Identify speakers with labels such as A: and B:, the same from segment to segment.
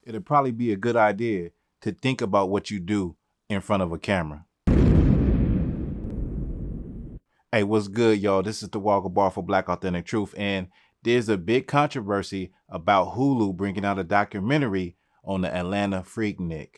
A: it'd probably be a good idea to think about what you do in front of a camera. Hey, what's good, y'all? This is the Walker Bar for Black Authentic Truth, and there's a big controversy about Hulu bringing out a documentary on the Atlanta Freaknik.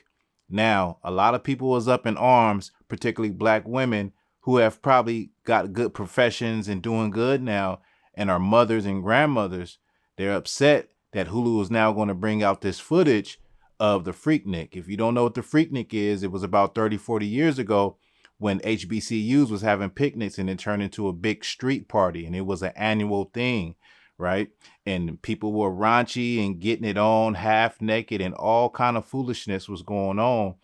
A: Now, a lot of people was up in arms, particularly black women who have probably got good professions and doing good now, and are mothers and grandmothers. They're upset that Hulu is now going to bring out this footage of the Freaknik. If you don't know what the Freaknik is, it was about 30, 40 years ago when HBCUs was having picnics and it turned into a big street party, and it was an annual thing, right? And people were raunchy and getting it on half naked, and all kind of foolishness was going on.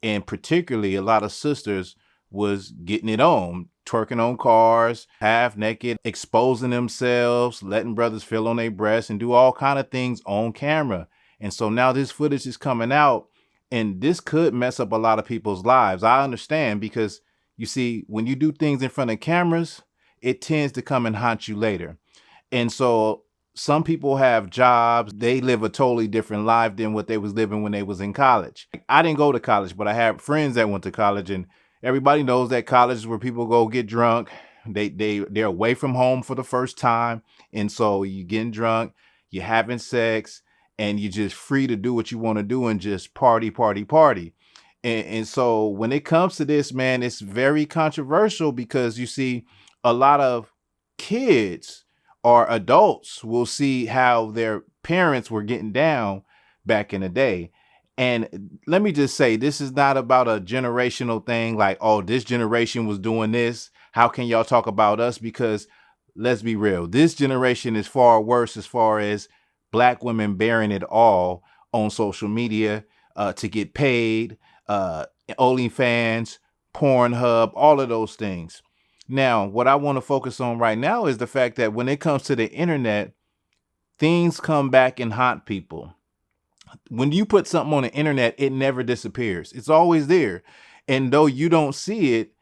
A: And particularly a lot of sisters was getting it on, twerking on cars, half naked, exposing themselves, letting brothers feel on their breasts and do all kind of things on camera. And so now this footage is coming out, and this could mess up a lot of people's lives. I understand, because you see, when you do things in front of cameras, it tends to come and haunt you later. And so some people have jobs, they live a totally different life than what they was living when they was in college. I didn't go to college, but I have friends that went to college, and everybody knows that college is where people go get drunk. They're away from home for the first time. And so you're getting drunk, you're having sex, and you're just free to do what you want to do and just party, party, party. And so when it comes to this, man, it's very controversial, because you see a lot of kids or adults will see how their parents were getting down back in the day. And let me just say, this is not about a generational thing like, oh, this generation was doing this, how can y'all talk about us? Because let's be real, this generation is far worse as far as black women bearing it all on social media to get paid, OnlyFans, Pornhub, all of those things. Now, what I want to focus on right now is the fact that when it comes to the internet, things come back and haunt people. When you put something on the internet, it never disappears. It's always there. And though you don't see it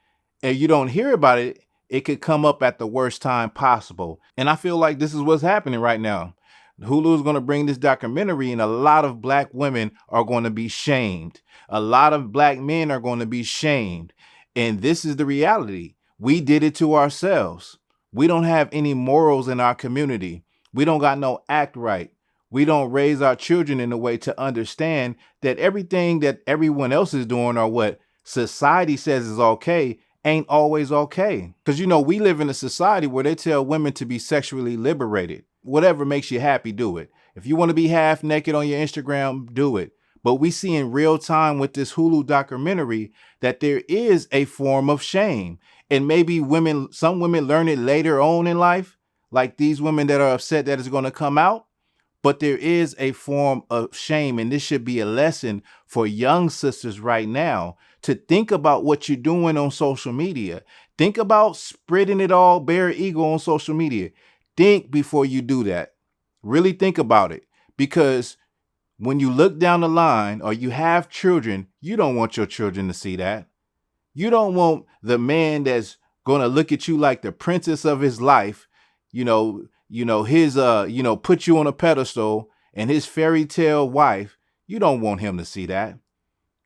A: and you don't hear about it, it could come up at the worst time possible. And I feel like this is what's happening right now. Hulu is going to bring this documentary, and a lot of black women are going to be shamed. A lot of black men are going to be shamed. And this is the reality. We did it to ourselves. We don't have any morals in our community. We don't got no act right. We don't raise our children in a way to understand that everything that everyone else is doing, or what society says is okay, ain't always okay. Because, you know, we live in a society where they tell women to be sexually liberated. Whatever makes you happy, do it. If you want to be half naked on your Instagram, do it. But we see in real time with this Hulu documentary that there is a form of shame. And maybe some women learn it later on in life, like these women that are upset that it's going to come out. But there is a form of shame, and this should be a lesson for young sisters right now to think about what you're doing on social media. Think about spreading it all bare ego on social media. Think before you do that. Really think about it, because when you look down the line or you have children, you don't want your children to see that. You don't want the man that's going to look at you like the princess of his life, put you on a pedestal, and his fairy tale wife. You don't want him to see that.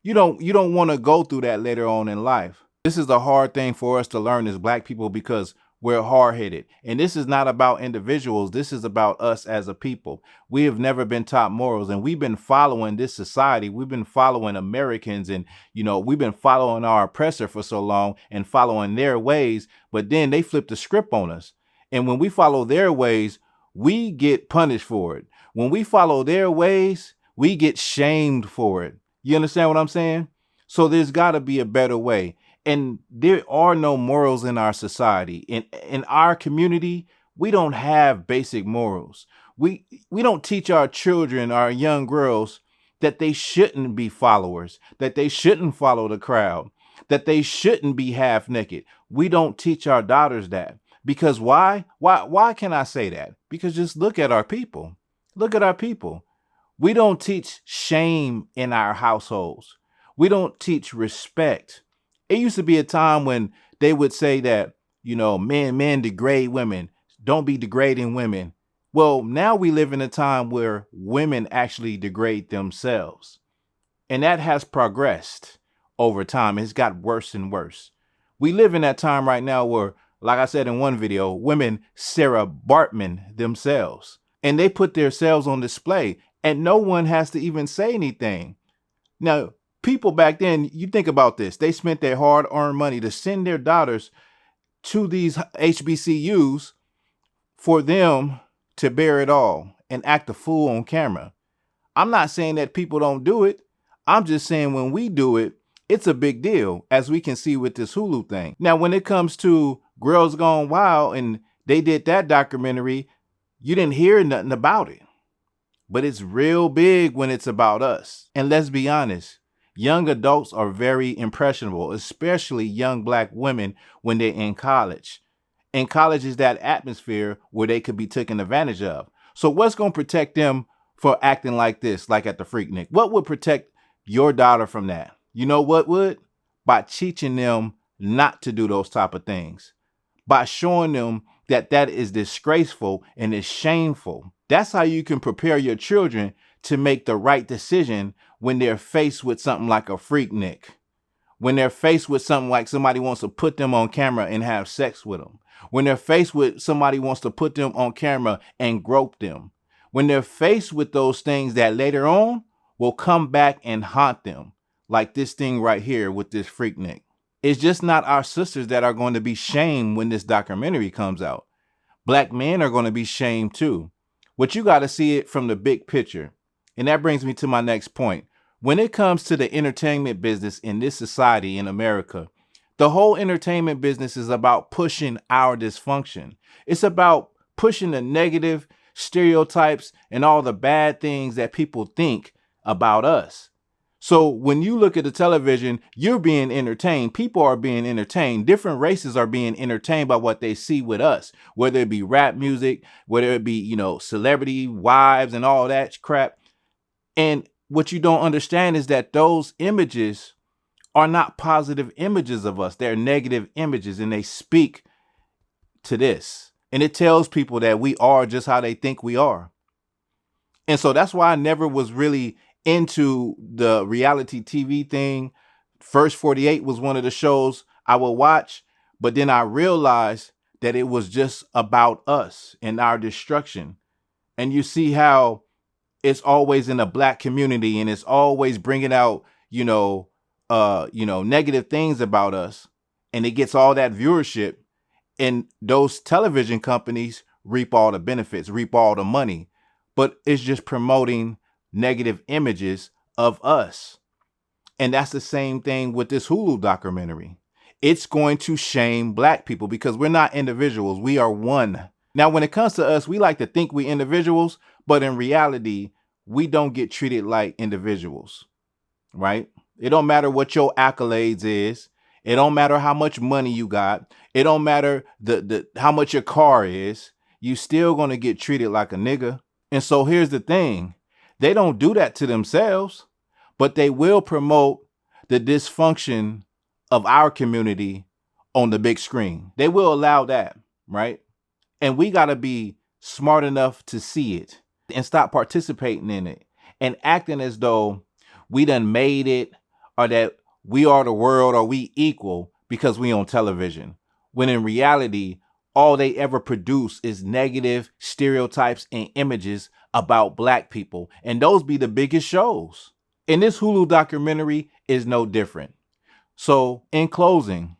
A: You don't want to go through that later on in life. This is a hard thing for us to learn as black people, because we're hard-headed. And this is not about individuals. This is about us as a people. We have never been taught morals, and we've been following this society. We've been following Americans, and, we've been following our oppressor for so long and following their ways. But then they flip the script on us. And when we follow their ways, we get punished for it. When we follow their ways, we get shamed for it. You understand what I'm saying? So there's got to be a better way. And there are no morals in our society. In our community, we don't have basic morals. We don't teach our children, our young girls, that they shouldn't be followers, that they shouldn't follow the crowd, that they shouldn't be half naked. We don't teach our daughters that. Because why? Why can I say that? Because just look at our people. Look at our people. We don't teach shame in our households. We don't teach respect. It used to be a time when they would say that, men degrade women. Don't be degrading women. Well, now we live in a time where women actually degrade themselves. And that has progressed over time. It's got worse and worse. We live in that time right now where, like I said in one video, women Sarah Bartman themselves. And they put themselves on display and no one has to even say anything. Now, people back then, you think about this. They spent their hard-earned money to send their daughters to these HBCUs for them to bear it all and act a fool on camera. I'm not saying that people don't do it. I'm just saying when we do it, it's a big deal, as we can see with this Hulu thing. Now, when it comes to Girls Gone Wild and they did that documentary, you didn't hear nothing about it. But it's real big when it's about us. And let's be honest, young adults are very impressionable, especially young Black women when they're in college. And college is that atmosphere where they could be taken advantage of. So what's going to protect them for acting like this, like at the Freaknik? What would protect your daughter from that? You know what would? By teaching them not to do those type of things. By showing them that that is disgraceful and is shameful. That's how you can prepare your children to make the right decision when they're faced with something like a Freaknik. When they're faced with something like somebody wants to put them on camera and have sex with them. When they're faced with somebody wants to put them on camera and grope them. When they're faced with those things that later on will come back and haunt them. Like this thing right here with this Freaknik. It's just not our sisters that are going to be shamed when this documentary comes out. Black men are going to be shamed too. But you got to see it from the big picture. And that brings me to my next point. When it comes to the entertainment business in this society in America, the whole entertainment business is about pushing our dysfunction. It's about pushing the negative stereotypes and all the bad things that people think about us. So when you look at the television, you're being entertained. People are being entertained. Different races are being entertained by what they see with us, whether it be rap music, whether it be, celebrity wives and all that crap. And what you don't understand is that those images are not positive images of us. They're negative images, and they speak to this. And it tells people that we are just how they think we are. And so that's why I never was really into the reality TV thing. First 48 was one of the shows I would watch, but then I realized that it was just about us and our destruction. And you see how it's always in the Black community and it's always bringing out, negative things about us, and it gets all that viewership, and those television companies reap all the benefits, reap all the money, but it's just promoting negative images of us. And that's the same thing with this Hulu documentary. It's going to shame Black people because we're not individuals. We are one. Now, when it comes to us, we like to think we individuals, but in reality, we don't get treated like individuals, right? It don't matter what your accolades is. It don't matter how much money you got. It don't matter how much your car is. You still going to get treated like a nigga. And so here's the thing. They don't do that to themselves, but they will promote the dysfunction of our community on the big screen. They will allow that, right? And we got to be smart enough to see it and stop participating in it and acting as though we done made it or that we are the world or we equal because we on television. When in reality, all they ever produce is negative stereotypes and images about Black people. And those be the biggest shows. And this Hulu documentary is no different. So in closing,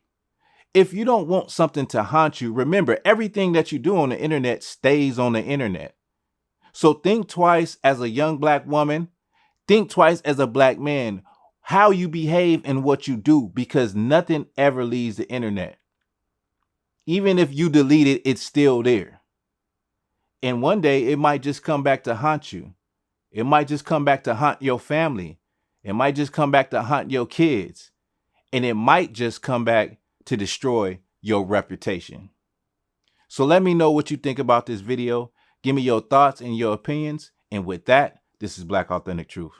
A: if you don't want something to haunt you, remember everything that you do on the internet stays on the internet. So think twice as a young Black woman, think twice as a Black man, how you behave and what you do, because nothing ever leaves the internet. Even if you delete it, it's still there. And one day it might just come back to haunt you. It might just come back to haunt your family. It might just come back to haunt your kids. And it might just come back to destroy your reputation. So let me know what you think about this video. Give me your thoughts and your opinions. And with that, this is Black Authentic Truth.